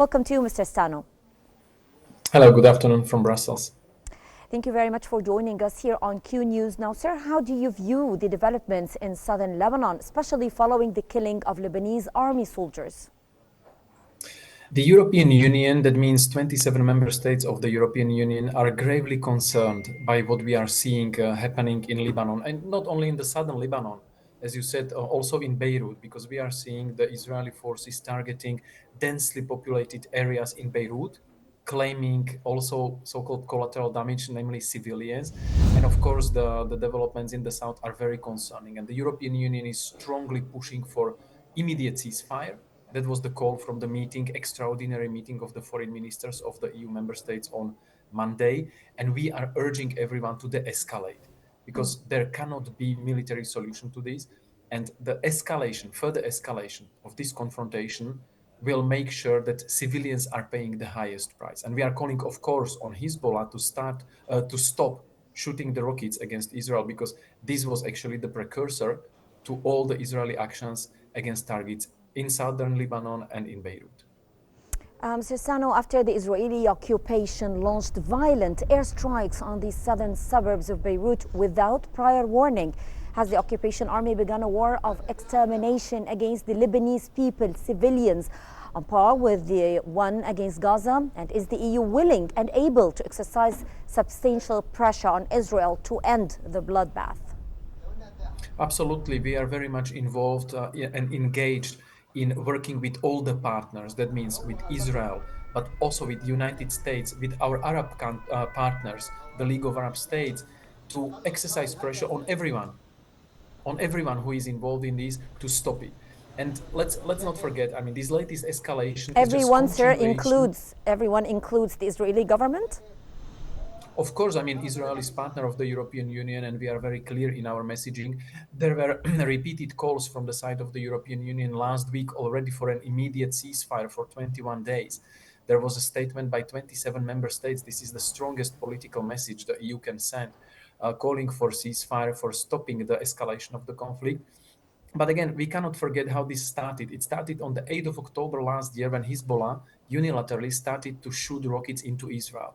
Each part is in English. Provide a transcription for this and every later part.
Welcome to you, Mr. Stano. Hello, good afternoon from Brussels. Thank you very much for joining us here on Qnews. Now, sir, how do you view the developments in southern Lebanon, especially following the killing of Lebanese army soldiers? The European Union, that means 27 member states of the European Union, are gravely concerned by what we are seeing happening in Lebanon, and not only in the southern Lebanon, as you said, also in Beirut, because we are seeing the Israeli forces targeting densely populated areas in Beirut, claiming also so-called collateral damage, namely civilians. And of course, the developments in the south are very concerning. And the European Union is strongly pushing for immediate ceasefire. That was the call from the extraordinary meeting of the foreign ministers of the EU member states on Monday. And we are urging everyone to de-escalate because there cannot be military solution to this. And the further escalation of this confrontation will make sure that civilians are paying the highest price. And we are calling, of course, on Hezbollah to stop shooting the rockets against Israel, because this was actually the precursor to all the Israeli actions against targets in southern Lebanon and in Beirut. Mr. Stano, after the Israeli occupation launched violent airstrikes on the southern suburbs of Beirut without prior warning, has the occupation army begun a war of extermination against the Lebanese people, civilians, on par with the one against Gaza? And is the EU willing and able to exercise substantial pressure on Israel to end the bloodbath? Absolutely. We are very much involved and engaged in working with all the partners. That means with Israel, but also with the United States, with our Arab partners, the League of Arab States, to exercise pressure on everyone who is involved in this to stop it. And let's not forget, I mean, this latest escalation is just Everyone, sir, continuation. everyone includes the Israeli government? Of course, I mean, Israel is partner of the European Union, and we are very clear in our messaging. There were repeated calls from the side of the European Union last week already for an immediate ceasefire for 21 days. There was a statement by 27 member states. This is the strongest political message the EU can send, calling for ceasefire, for stopping the escalation of the conflict. But again, we cannot forget how this started. It started on the 8th of October last year when Hezbollah unilaterally started to shoot rockets into Israel.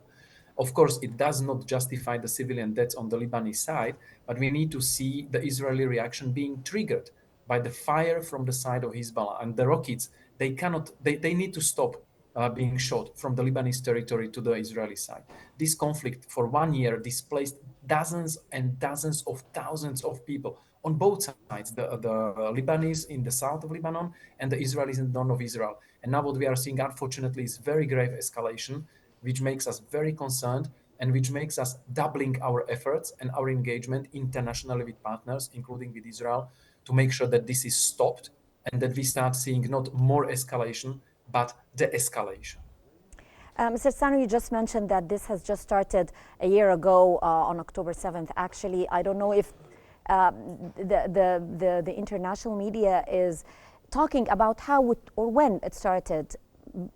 Of course, it does not justify the civilian deaths on the Lebanese side, but we need to see the Israeli reaction being triggered by the fire from the side of Hezbollah. And the rockets, they need to stop being shot from the Lebanese territory to the Israeli side. This conflict for 1 year displaced dozens and dozens of thousands of people on both sides, the Lebanese in the south of Lebanon and the Israelis in the north of Israel. And now what we are seeing, unfortunately, is very grave escalation, which makes us very concerned and which makes us doubling our efforts and our engagement internationally with partners, including with Israel, to make sure that this is stopped and that we start seeing not more escalation, but de-escalation. Mr. Stano, you just mentioned that this has just started a year ago on October 7th. Actually, I don't know if the international media is talking about how or when it started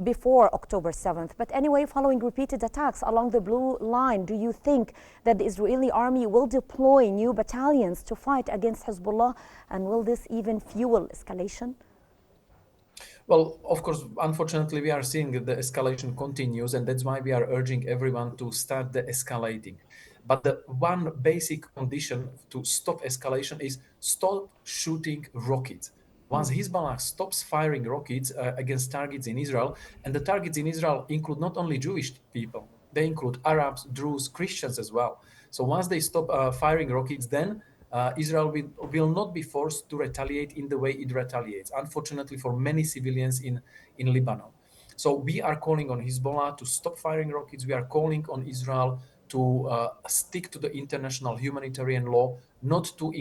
before October 7th. But anyway, following repeated attacks along the blue line, do you think that the Israeli army will deploy new battalions to fight against Hezbollah? And will this even fuel escalation? Well, of course, unfortunately, we are seeing the escalation continues, and that's why we are urging everyone to start the escalating. But the one basic condition to stop escalation is stop shooting rockets. Once Hezbollah stops firing rockets against targets in Israel, and the targets in Israel include not only Jewish people, they include Arabs, Druze, Christians as well. So once they stop firing rockets, then Israel will not be forced to retaliate in the way it retaliates, unfortunately, for many civilians in Lebanon. So we are calling on Hezbollah to stop firing rockets. We are calling on Israel to stick to the international humanitarian law, not to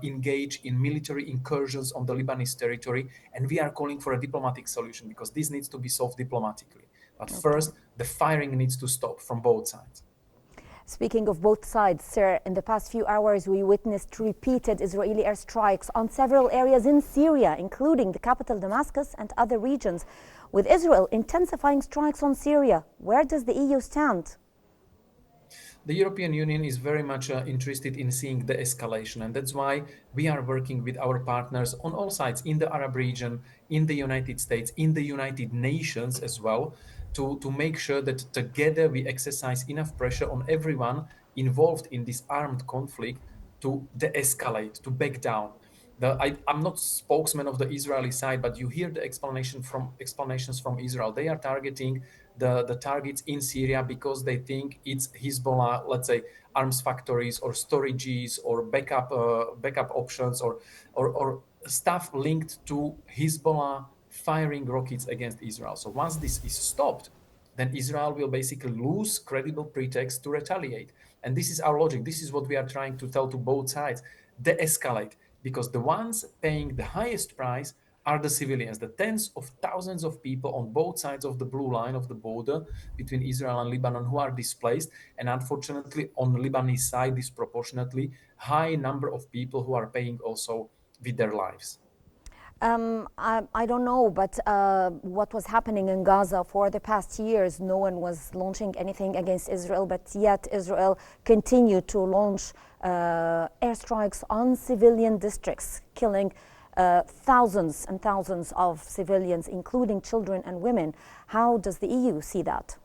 engage in military incursions on the Lebanese territory. And we are calling for a diplomatic solution because this needs to be solved diplomatically. But first, the firing needs to stop from both sides. Speaking of both sides, sir, in the past few hours, we witnessed repeated Israeli airstrikes on several areas in Syria, including the capital Damascus and other regions. With Israel intensifying strikes on Syria, where does the EU stand? The European Union is very much interested in seeing the escalation, and that's why we are working with our partners on all sides in the Arab region, in the United States, in the United Nations as well, to make sure that together we exercise enough pressure on everyone involved in this armed conflict to de-escalate, to back down. I'm not spokesman of the Israeli side, but you hear the explanations from Israel. They are targeting the targets in Syria because they think it's Hezbollah, let's say, arms factories or storages or backup options or stuff linked to Hezbollah firing rockets against Israel. So once this is stopped, then Israel will basically lose credible pretext to retaliate. And this is our logic. This is what we are trying to tell to both sides. De-escalate, because the ones paying the highest price are the civilians, the tens of thousands of people on both sides of the blue line of the border between Israel and Lebanon who are displaced. And unfortunately, on the Lebanese side, disproportionately high number of people who are paying also with their lives. I don't know, but what was happening in Gaza for the past years, no one was launching anything against Israel, but yet Israel continued to launch airstrikes on civilian districts, killing thousands and thousands of civilians, including children and women. How does the EU see that?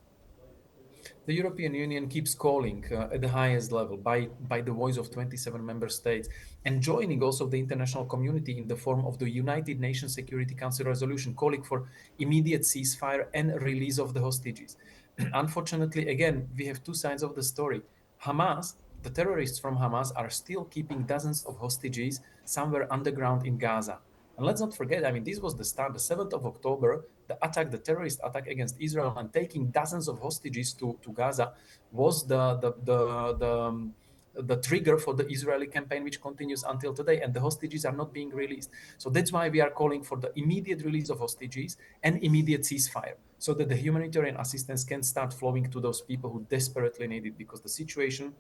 The European Union keeps calling at the highest level by the voice of 27 member states and joining also the international community in the form of the United Nations Security Council resolution calling for immediate ceasefire and release of the hostages. Unfortunately, again, we have two sides of the story. Hamas, the terrorists from Hamas, are still keeping dozens of hostages somewhere underground in Gaza. And let's not forget, I mean, this was the start, the 7th of October, the terrorist attack against Israel and taking dozens of hostages to Gaza was the trigger for the Israeli campaign, which continues until today. And the hostages are not being released. So that's why we are calling for the immediate release of hostages and immediate ceasefire so that the humanitarian assistance can start flowing to those people who desperately need it, because the situation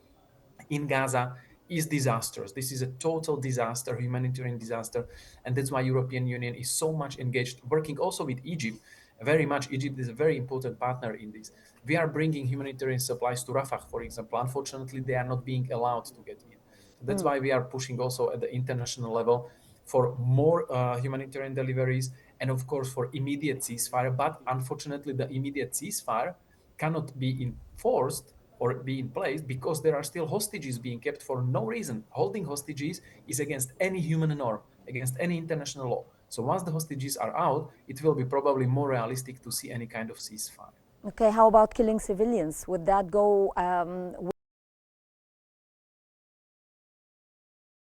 in Gaza is disastrous. This is a total disaster, humanitarian disaster, and that's why European Union is so much engaged, working also with Egypt. Very much, Egypt is a very important partner in this. We are bringing humanitarian supplies to Rafah, for example. Unfortunately, they are not being allowed to get in. So that's why we are pushing also at the international level for more humanitarian deliveries and, of course, for immediate ceasefire. But unfortunately, the immediate ceasefire cannot be enforced or be in place because there are still hostages being kept for no reason. Holding hostages is against any human norm, against any international law. So once the hostages are out, it will be probably more realistic to see any kind of ceasefire. Okay, how about killing civilians? Would that go with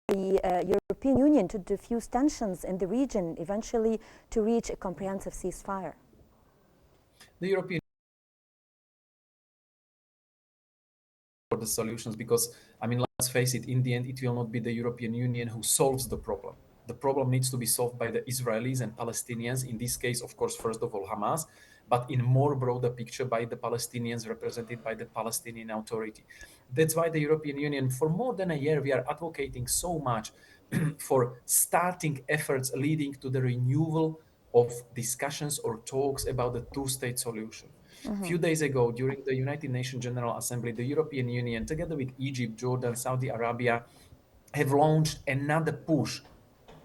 the European Union to diffuse tensions in the region, eventually to reach a comprehensive ceasefire? The European for the solutions, because I mean, let's face it, in the end it will not be the European Union who solves the problem. The problem needs to be solved by the Israelis and Palestinians, in this case, of course, first of all Hamas, but in more broader picture by the Palestinians represented by the Palestinian Authority. That's why the European Union, for more than a year, we are advocating so much for starting efforts leading to the renewal of discussions or talks about the two-state solution. A few days ago, during the United Nations General Assembly, the European Union, together with Egypt, Jordan, Saudi Arabia, have launched another push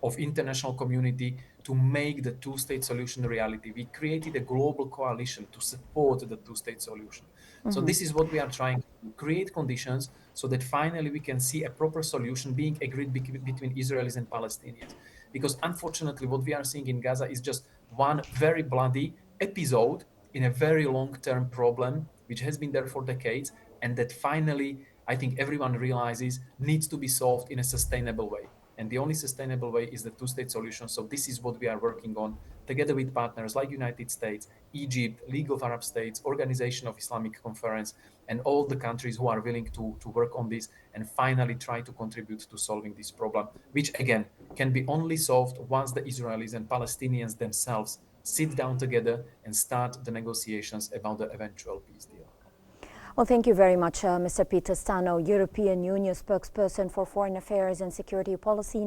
of international community to make the two-state solution a reality. We created a global coalition to support the two-state solution. So this is what we are trying to create conditions so that finally we can see a proper solution being agreed between Israelis and Palestinians. Because unfortunately, what we are seeing in Gaza is just one very bloody episode in a very long-term problem, which has been there for decades, and that finally, I think everyone realizes needs to be solved in a sustainable way. And the only sustainable way is the two-state solution. So this is what we are working on together with partners like United States, Egypt, League of Arab States, Organization of Islamic Conference, and all the countries who are willing to work on this and finally try to contribute to solving this problem, which again can be only solved once the Israelis and Palestinians themselves sit down together and start the negotiations about the eventual peace deal. Well, thank you very much, Mr. Peter Stano, European Union spokesperson for Foreign Affairs and Security Policy.